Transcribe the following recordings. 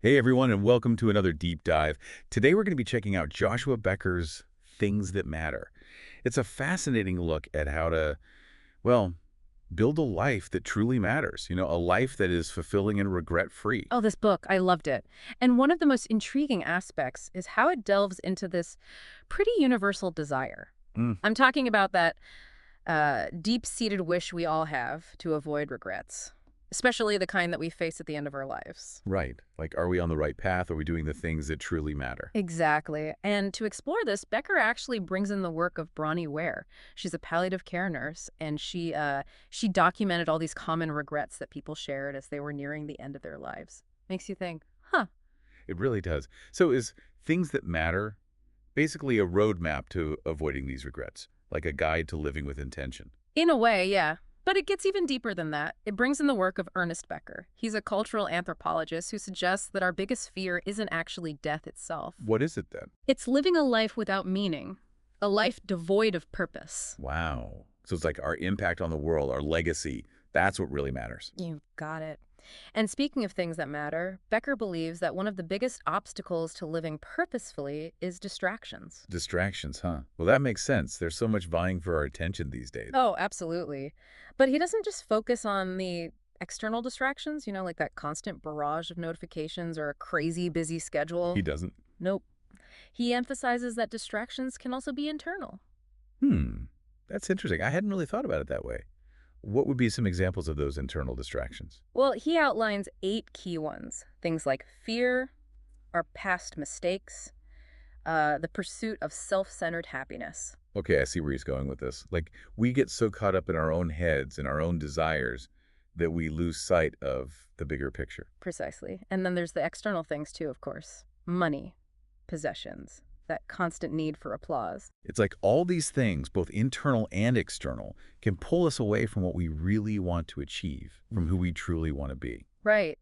Hey everyone, and welcome to another deep dive. Today we're going to be checking out Joshua Becker's Things That Matter. It's a fascinating look at how to, well, build a life that truly matters, a life that is fulfilling and regret-free. Oh, this book, I loved it. And one of the most intriguing aspects is how it delves into this pretty universal desire. Mm, I'm talking about that deep-seated wish we all have to avoid regrets, especially the kind that we face at the end of our lives. right. Like, are we on the right path? Are we doing the things that truly matter? Exactly. And to explore this, Becker actually brings in the work of Bronnie Ware. She's a palliative care nurse, and she documented all these common regrets that people shared as they were nearing the end of their lives. Makes you think, huh. It really does. So is Things That Matter basically a roadmap to avoiding these regrets, like a guide to living with intention? In a way, yeah. But it gets even deeper than that. It brings in the work of Ernest Becker. He's a cultural anthropologist who suggests that our biggest fear isn't actually death itself. What is it then? It's living a life without meaning, a life devoid of purpose. Wow. So it's like our impact on the world, our legacy, that's what really matters. You got it. And speaking of things that matter, Becker believes that one of the biggest obstacles to living purposefully is distractions. Distractions, huh? Well, that makes sense. There's so much vying for our attention these days. Oh, absolutely. But he doesn't just focus on the external distractions, like that constant barrage of notifications or a crazy busy He schedule. doesn't. Nope. He emphasizes that distractions can also be internal. Hmm. That's interesting. I hadn't really thought about it that way. What would be some examples of those internal distractions? Well, he outlines 8 key ones. Things like fear, our past mistakes, the pursuit of self-centered happiness. Okay, I see where he's going with this. Like, we get so caught up in our own heads and our own desires that we lose sight of the bigger picture. Precisely. And then there's the external things too, of course. Money, possessions, that constant need for applause. It's like all these things, both internal and external, can pull us away from what we really want to achieve, from who we truly want to be. Right.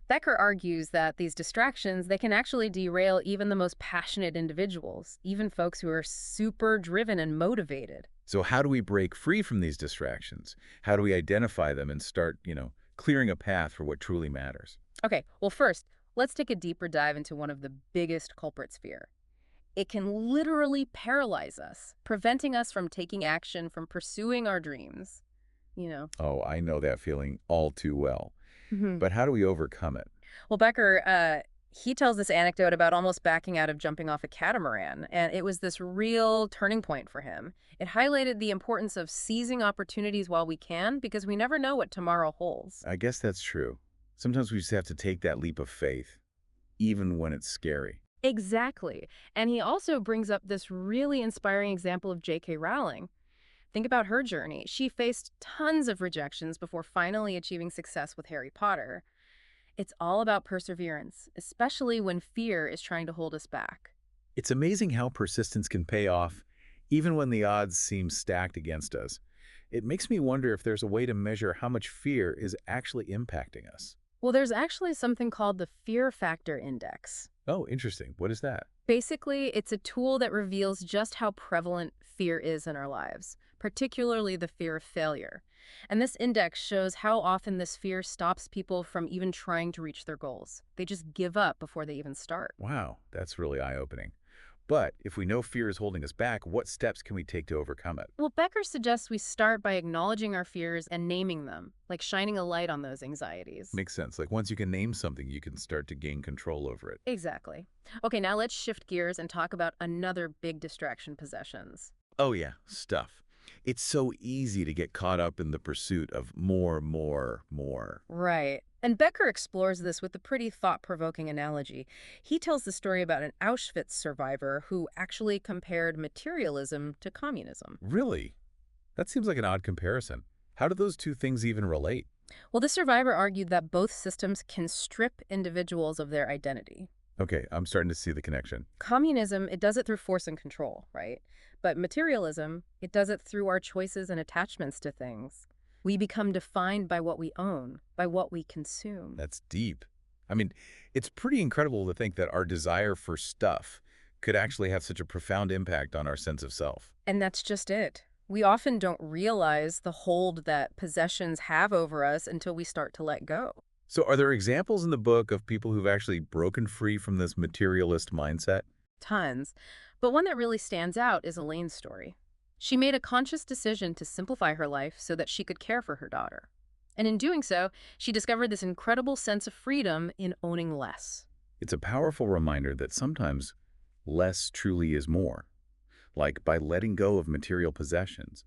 Becker argues that these distractions, they can actually derail even the most passionate individuals, even folks who are super driven and motivated. So how do we break free from these distractions? How do we identify them and start, clearing a path for what truly matters? Okay, well first, let's take a deeper dive into one of the biggest culprits fear. It can literally paralyze us, preventing us from taking action, from pursuing our dreams. You know. Oh, I know that feeling all too well. Mhm. But how do we overcome it? Well, Becker, he tells this anecdote about almost backing out of jumping off a catamaran, and it was this real turning point for him. It highlighted the importance of seizing opportunities while we can, because we never know what tomorrow holds. I guess that's true. Sometimes we just have to take that leap of faith, even when it's scary. Exactly. And he also brings up this really inspiring example of J.K. Rowling. Think about her journey. She faced tons of rejections before finally achieving success with Harry Potter. It's all about perseverance, especially when fear is trying to hold us back. It's amazing how persistence can pay off, even when the odds seem stacked against us. It makes me wonder if there's a way to measure how much fear is actually impacting us. Well, there's actually something called the Fear Factor Index. Oh, interesting. What is that? Basically, it's a tool that reveals just how prevalent fear is in our lives, particularly the fear of failure. And this index shows how often this fear stops people from even trying to reach their goals. They just give up before they even start. Wow, that's really eye-opening. But if we know fear is holding us back, what steps can we take to overcome it? Well, Becker suggests we start by acknowledging our fears and naming them, like shining a light on those anxieties. Makes sense. Like once you can name something, you can start to gain control over it. Exactly. Okay, now let's shift gears and talk about another big distraction: possessions. Oh yeah, stuff. It's so easy to get caught up in the pursuit of more, more, more. Right. And Becker explores this with a pretty thought-provoking analogy. He tells the story about an Auschwitz survivor who actually compared materialism to communism. Really? That seems like an odd comparison. How do those two things even relate? Well, the survivor argued that both systems can strip individuals of their identity. Okay, I'm starting to see the connection. Communism, it does it through force and control, right? But materialism, it does it through our choices and attachments to things. We become defined by what we own, by what we consume. That's deep. I mean, it's pretty incredible to think that our desire for stuff could actually have such a profound impact on our sense of self. And that's just it. We often don't realize the hold that possessions have over us until we start to let go. So are there examples in the book of people who've actually broken free from this materialist mindset? Tons. But one that really stands out is Elaine's story. She made a conscious decision to simplify her life so that she could care for her daughter. And in doing so, she discovered this incredible sense of freedom in owning less. It's a powerful reminder that sometimes less truly is more. Like by letting go of material possessions,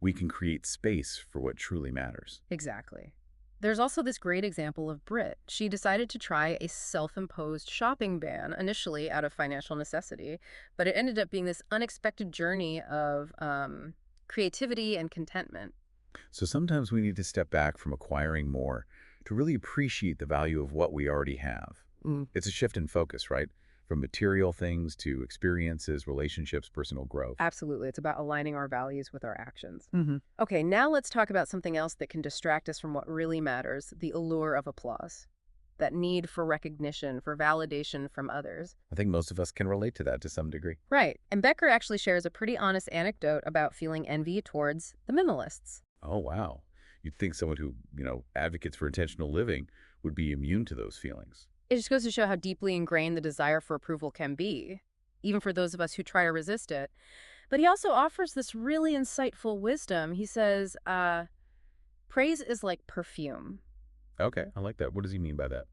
we can create space for what truly matters. Exactly. There's also this great example of Brit. She decided to try a self-imposed shopping ban, initially out of financial necessity, but it ended up being this unexpected journey of creativity and contentment. So sometimes we need to step back from acquiring more to really appreciate the value of what we already have. Mm. It's a shift in focus, right? From material things to experiences, relationships, personal growth. Absolutely. It's about aligning our values with our actions. Hmm. Okay, now let's talk about something else that can distract us from what really matters, the allure of applause. That need for recognition, for validation from others. I think most of us can relate to that to some degree. Right. And Becker actually shares a pretty honest anecdote about feeling envy towards the minimalists. Oh, wow. You'd think someone who, advocates for intentional living would be immune to those feelings. It just goes to show how deeply ingrained the desire for approval can be, even for those of us who try to resist it. But he also offers this really insightful wisdom. He says, praise is like perfume. Okay, I like that. What does he mean by that?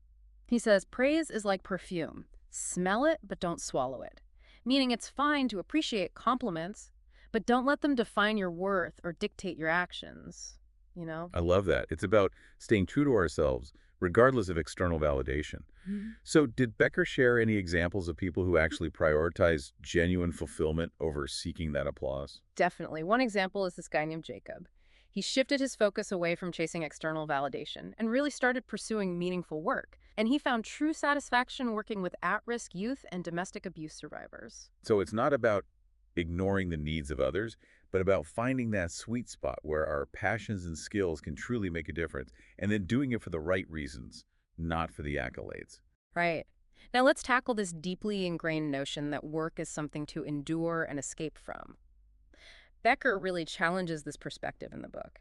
He says, praise is like perfume. Smell it, but don't swallow it. Meaning it's fine to appreciate compliments, but don't let them define your worth or dictate your actions, you know? I love that. It's about staying true to ourselves, regardless of external validation. Mhm. So did Becker share any examples of people who actually prioritize genuine fulfillment over seeking that applause? Definitely. One example is this guy named Jacob. He shifted his focus away from chasing external validation and really started pursuing meaningful work. And he found true satisfaction working with at-risk youth and domestic abuse survivors. So it's not about ignoring the needs of others, but about finding that sweet spot where our passions and skills can truly make a difference, and then doing it for the right reasons, not for the accolades. Right. Now let's tackle this deeply ingrained notion that work is something to endure and escape from. Becker really challenges this perspective in the book.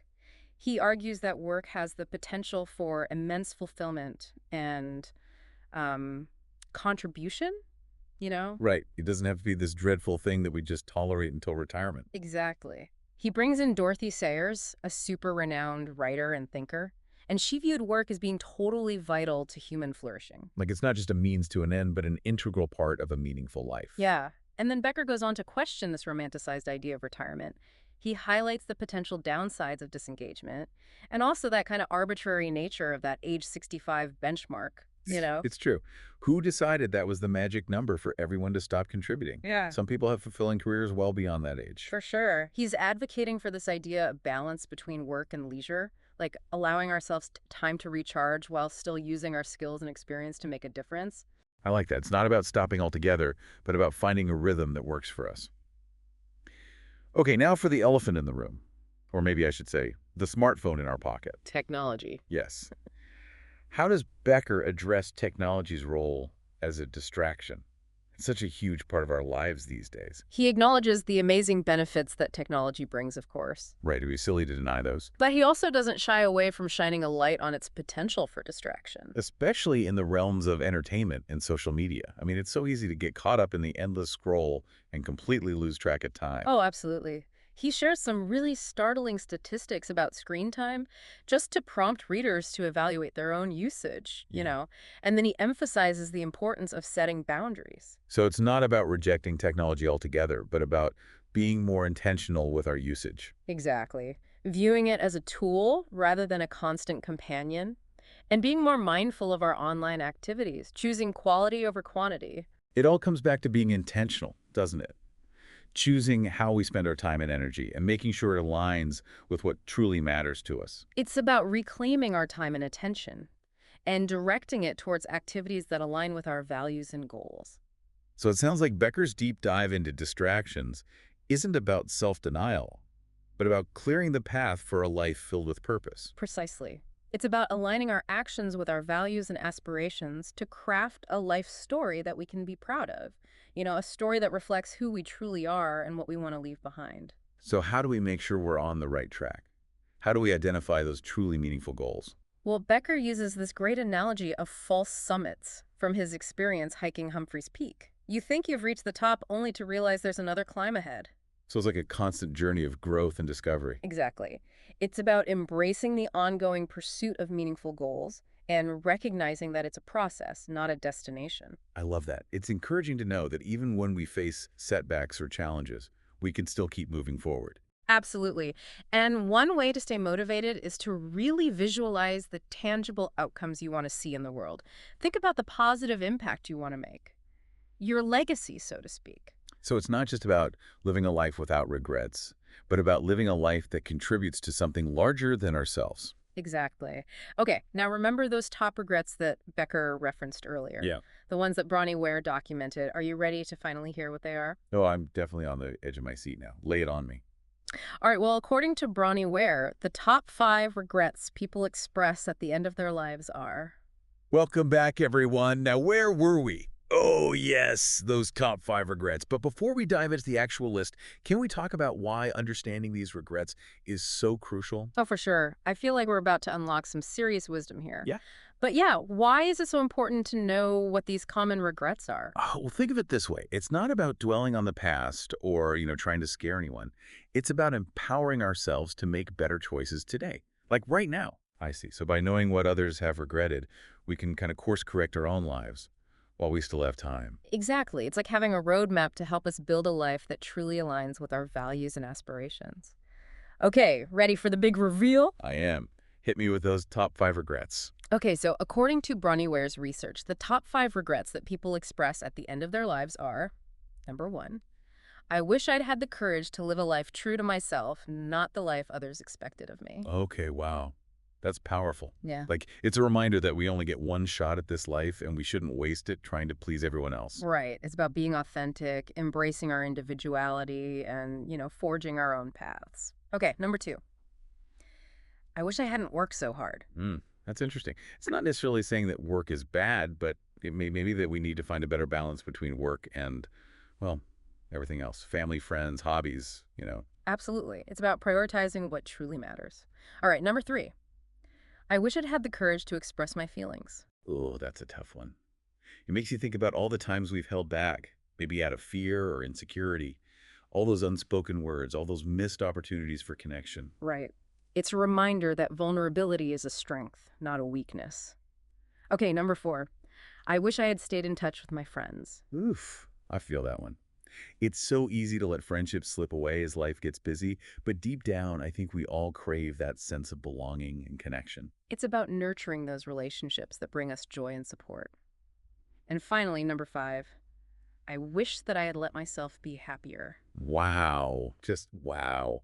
He argues that work has the potential for immense fulfillment and um, contribution, you know? Right. It doesn't have to be this dreadful thing that we just tolerate until retirement. Exactly. He brings in Dorothy Sayers, a super renowned writer and thinker, and she viewed work as being totally vital to human flourishing. Like it's not just a means to an end, but an integral part of a meaningful life. Yeah. And then Becker goes on to question this romanticized idea of retirement. He highlights the potential downsides of disengagement and also that kind of arbitrary nature of that age 65 benchmark, you know? It's true. Who decided that was the magic number for everyone to stop contributing? Yeah. Some people have fulfilling careers well beyond that age. For sure. He's advocating for this idea of balance between work and leisure, like allowing ourselves time to recharge while still using our skills and experience to make a difference. I like that. It's not about stopping altogether, but about finding a rhythm that works for us. Okay, now for the elephant in the room. Or maybe I should say, the smartphone in our pocket. Technology. Yes. How does Becker address technology's role as a distraction? It's such a huge part of our lives these days. He acknowledges the amazing benefits that technology brings, of course. Right, it would be silly to deny those. But he also doesn't shy away from shining a light on its potential for distraction. Especially in the realms of entertainment and social media. I mean, it's so easy to get caught up in the endless scroll and completely lose track of time. Oh, absolutely. He shares some really startling statistics about screen time just to prompt readers to evaluate their own usage, you Yeah. know, and then he emphasizes the importance of setting boundaries. So it's not about rejecting technology altogether, but about being more intentional with our usage. Exactly. Viewing it as a tool rather than a constant companion, and being more mindful of our online activities, choosing quality over quantity. It all comes back to being intentional, doesn't it? Choosing how we spend our time and energy and making sure it aligns with what truly matters to us. It's about reclaiming our time and attention and directing it towards activities that align with our values and goals. So it sounds like Becker's deep dive into distractions isn't about self-denial, but about clearing the path for a life filled with purpose. Precisely. It's about aligning our actions with our values and aspirations to craft a life story that we can be proud of. You know, a story that reflects who we truly are and what we want to leave behind. So how do we make sure we're on the right track? How do we identify those truly meaningful goals? Well, Becker uses this great analogy of false summits from his experience hiking Humphreys Peak. You think you've reached the top only to realize there's another climb ahead. So it's like a constant journey of growth and discovery. Exactly. It's about embracing the ongoing pursuit of meaningful goals and recognizing that it's a process, not a destination. I love that. It's encouraging to know that even when we face setbacks or challenges, we can still keep moving forward. Absolutely. And one way to stay motivated is to really visualize the tangible outcomes you want to see in the world. Think about the positive impact you want to make, your legacy, so to speak. So it's not just about living a life without regrets, but about living a life that contributes to something larger than ourselves. Exactly. Okay, now remember those top regrets that Becker referenced earlier, Yeah. the ones that Bronnie Ware documented. Are you ready to finally hear what they are? Oh, I'm definitely on the edge of my seat now. Lay it on me. All right, well, according to Bronnie Ware, the top 5 regrets people express at the end of their lives are. Welcome back, everyone. Now, where were we? Oh, yes, those top 5 regrets. But before we dive into the actual list, can we talk about why understanding these regrets is so crucial? Oh, for sure. I feel like we're about to unlock some serious wisdom here. Yeah. But yeah, why is it so important to know what these common regrets are? Oh, well, think of it this way. It's not about dwelling on the past or, trying to scare anyone. It's about empowering ourselves to make better choices today, like right now. I see. So by knowing what others have regretted, we can kind of course correct our own lives while we still have time. Exactly. It's like having a roadmap to help us build a life that truly aligns with our values and aspirations. Okay, ready for the big reveal? I am. Hit me with those top 5 regrets. Okay, so according to Bronnie Ware's research, the top 5 regrets that people express at the end of their lives are: number 1, I wish I'd had the courage to live a life true to myself, not the life others expected of me. Okay, wow. That's powerful. Yeah. Like, it's a reminder that we only get one shot at this life and we shouldn't waste it trying to please everyone else. Right. It's about being authentic, embracing our individuality, and, forging our own paths. Okay, number 2, I wish I hadn't worked so hard. That's interesting. It's not necessarily saying that work is bad, but maybe that we need to find a better balance between work and, well, everything else. Family, friends, hobbies. Absolutely. It's about prioritizing what truly matters. All right, number 3, I wish I'd had the courage to express my feelings. Oh, that's a tough one. It makes you think about all the times we've held back, maybe out of fear or insecurity, all those unspoken words, all those missed opportunities for connection. Right. It's a reminder that vulnerability is a strength, not a weakness. Okay, number 4, I wish I had stayed in touch with my friends. Oof, I feel that one. It's so easy to let friendships slip away as life gets busy, but deep down, I think we all crave that sense of belonging and connection. It's about nurturing those relationships that bring us joy and support. And finally, number 5, I wish that I had let myself be happier. Wow, just wow.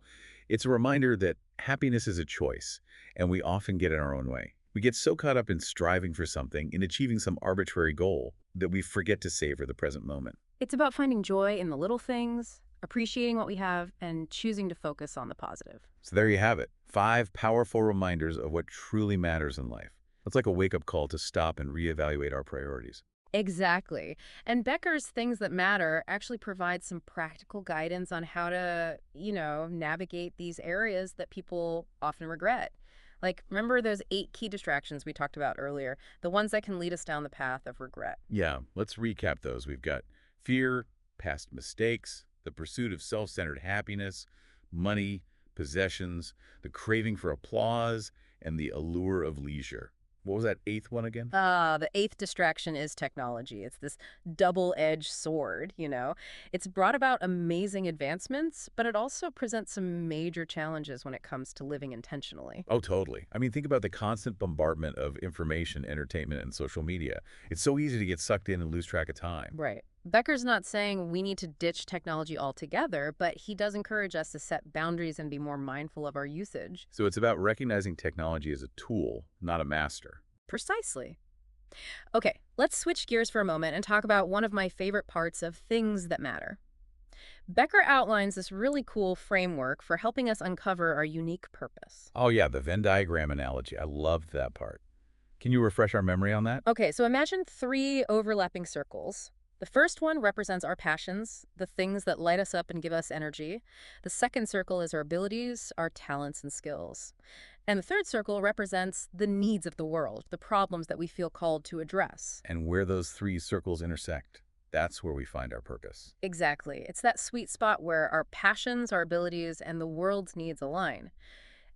It's a reminder that happiness is a choice, and we often get in our own way. We get so caught up in striving for something, in achieving some arbitrary goal, that we forget to savor the present moment. It's about finding joy in the little things, appreciating what we have, and choosing to focus on the positive. So there you have it, 5 powerful reminders of what truly matters in life. It's like a wake-up call to stop and reevaluate our priorities. Exactly. And Becker's Things That Matter actually provides some practical guidance on how to, navigate these areas that people often regret. Like, remember those 8 key distractions we talked about earlier, the ones that can lead us down the path of regret? Yeah, let's recap those. We've got fear, past mistakes, the pursuit of self-centered happiness, money, possessions, the craving for applause, and the allure of leisure. What was that 8th one again? The 8th distraction is technology. It's this double-edged sword. It's brought about amazing advancements, but it also presents some major challenges when it comes to living intentionally. Oh, totally. I mean, think about the constant bombardment of information, entertainment, and social media. It's so easy to get sucked in and lose track of time. Right. Becker's not saying we need to ditch technology altogether, but he does encourage us to set boundaries and be more mindful of our usage. So it's about recognizing technology as a tool, not a master. Precisely. Okay, let's switch gears for a moment and talk about one of my favorite parts of Things That Matter. Becker outlines this really cool framework for helping us uncover our unique purpose. Oh, yeah, the Venn diagram analogy. I loved that part. Can you refresh our memory on that? Okay, so imagine 3 overlapping circles. The first one represents our passions, the things that light us up and give us energy. The second circle is our abilities, our talents and skills. And the third circle represents the needs of the world, the problems that we feel called to address. And where those three circles intersect, that's where we find our purpose. Exactly. It's that sweet spot where our passions, our abilities, and the world's needs align.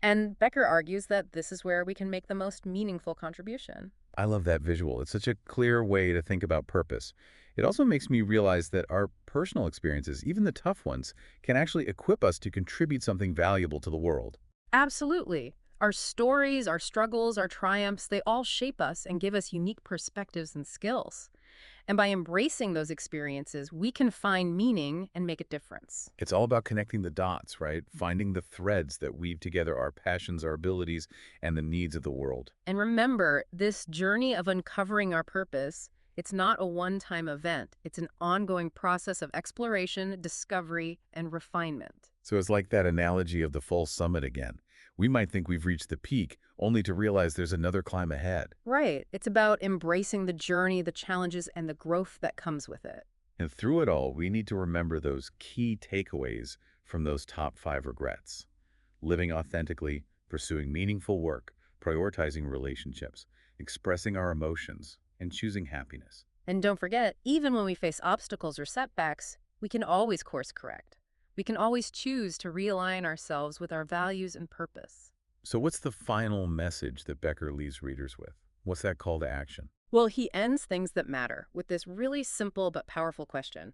And Becker argues that this is where we can make the most meaningful contribution. I love that visual. It's such a clear way to think about purpose. It also makes me realize that our personal experiences, even the tough ones, can actually equip us to contribute something valuable to the world. Absolutely. Our stories, our struggles, our triumphs, they all shape us and give us unique perspectives and skills. And by embracing those experiences, we can find meaning and make a difference. It's all about connecting the dots, right? Finding the threads that weave together our passions, our abilities, and the needs of the world. And remember, this journey of uncovering our purpose, it's not a one-time event. It's an ongoing process of exploration, discovery, and refinement. So it's like that analogy of the full summit again. We might think we've reached the peak, only to realize there's another climb ahead. Right. It's about embracing the journey, the challenges, and the growth that comes with it. And through it all, we need to remember those key takeaways from those top 5 regrets. Living authentically, pursuing meaningful work, prioritizing relationships, expressing our emotions, and choosing happiness. And don't forget, even when we face obstacles or setbacks, we can always course correct. We can always choose to realign ourselves with our values and purpose. So what's the final message that Becker leaves readers with? What's that call to action? Well, he ends Things That Matter with this really simple but powerful question.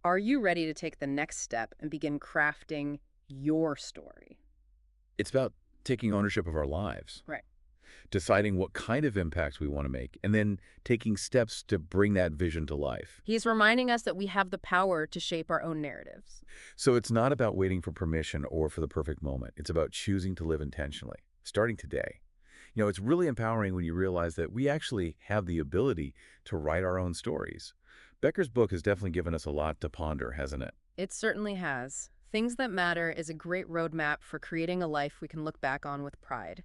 Are you ready to take the next step and begin crafting your story? It's about taking ownership of our lives, Right. deciding what kind of impact we want to make, and then taking steps to bring that vision to life. He's reminding us that we have the power to shape our own narratives. So it's not about waiting for permission or for the perfect moment. It's about choosing to live intentionally, starting today. It's really empowering when you realize that we actually have the ability to write our own stories. Becker's book has definitely given us a lot to ponder, hasn't it? It certainly has. Things That Matter is a great roadmap for creating a life we can look back on with pride.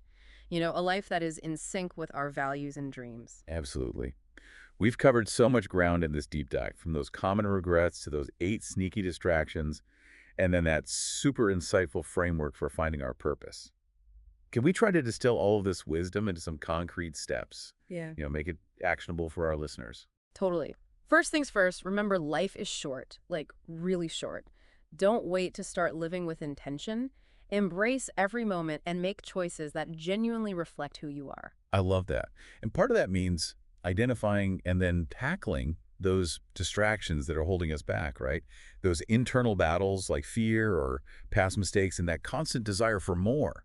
A life that is in sync with our values and dreams. Absolutely. We've covered so much ground in this deep dive, from those common regrets to those 8 sneaky distractions, and then that super insightful framework for finding our purpose. Can we try to distill all of this wisdom into some concrete steps? Yeah. Make it actionable for our listeners. Totally. First things first, remember life is short, like really short. Don't wait to start living with intention. Embrace every moment and make choices that genuinely reflect who you are. I love that. And part of that means identifying and then tackling those distractions that are holding us back, right? Those internal battles like fear or past mistakes and that constant desire for more.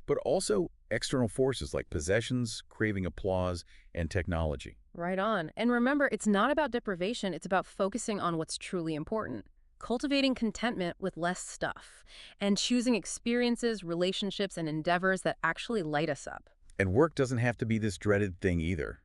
But also external forces like possessions, craving applause, and technology. Right on. And remember, it's not about deprivation, it's about focusing on what's truly important. Cultivating contentment with less stuff, and choosing experiences, relationships, and endeavors that actually light us up. And work doesn't have to be this dreaded thing either.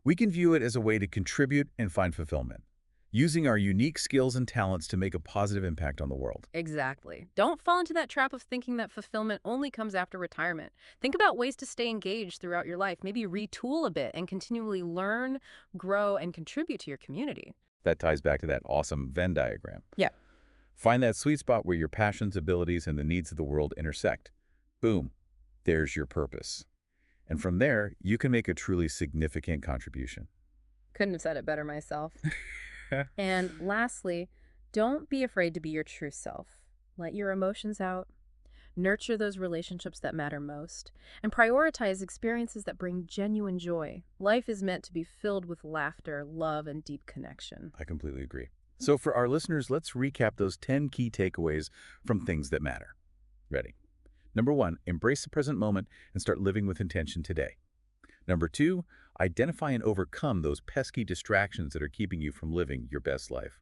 We can view it as a way to contribute and find fulfillment, using our unique skills and talents to make a positive impact on the world. Exactly. Don't fall into that trap of thinking that fulfillment only comes after retirement. Think about ways to stay engaged throughout your life. Maybe retool a bit and continually learn, grow, and contribute to your community. That ties back to that awesome Venn diagram. Yeah. Find that sweet spot where your passions, abilities, and the needs of the world intersect. Boom, there's your purpose. And from there, you can make a truly significant contribution. Couldn't have said it better myself. And lastly, don't be afraid to be your true self. Let your emotions out. Nurture those relationships that matter most, and prioritize experiences that bring genuine joy. Life is meant to be filled with laughter, love, and deep connection. I completely agree. So for our listeners, let's recap those 10 key takeaways from Things That Matter. Ready? Number 1, embrace the present moment and start living with intention today. Number 2, identify and overcome those pesky distractions that are keeping you from living your best life.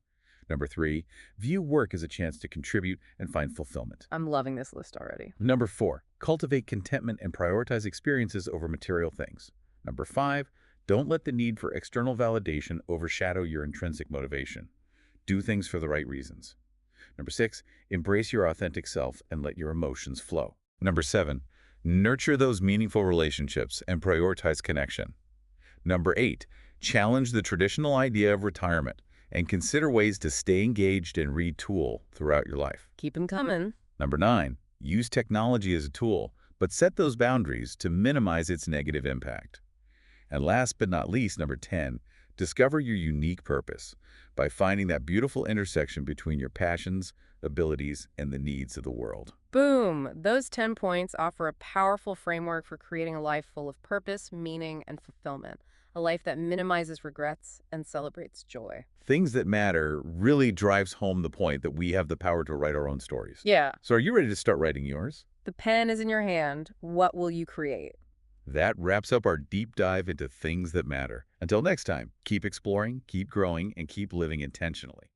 Number 3, view work as a chance to contribute and find fulfillment. I'm loving this list already. Number 4, cultivate contentment and prioritize experiences over material things. Number 5, don't let the need for external validation overshadow your intrinsic motivation. Do things for the right reasons. Number 6, embrace your authentic self and let your emotions flow. Number 7, nurture those meaningful relationships and prioritize connection. Number 8, challenge the traditional idea of retirement And consider ways to stay engaged and retool throughout your life. Keep 'em coming. Number 9, use technology as a tool, but set those boundaries to minimize its negative impact. And last but not least, number 10, discover your unique purpose by finding that beautiful intersection between your passions, abilities, and the needs of the world. Boom! Those 10 points offer a powerful framework for creating a life full of purpose, meaning, and fulfillment. A life that minimizes regrets and celebrates joy. Things that matter really drives home the point that we have the power to write our own stories. Yeah. So are you ready to start writing yours? The pen is in your hand. What will you create? That wraps up our deep dive into things that matter. Until next time, keep exploring, keep growing, and keep living intentionally.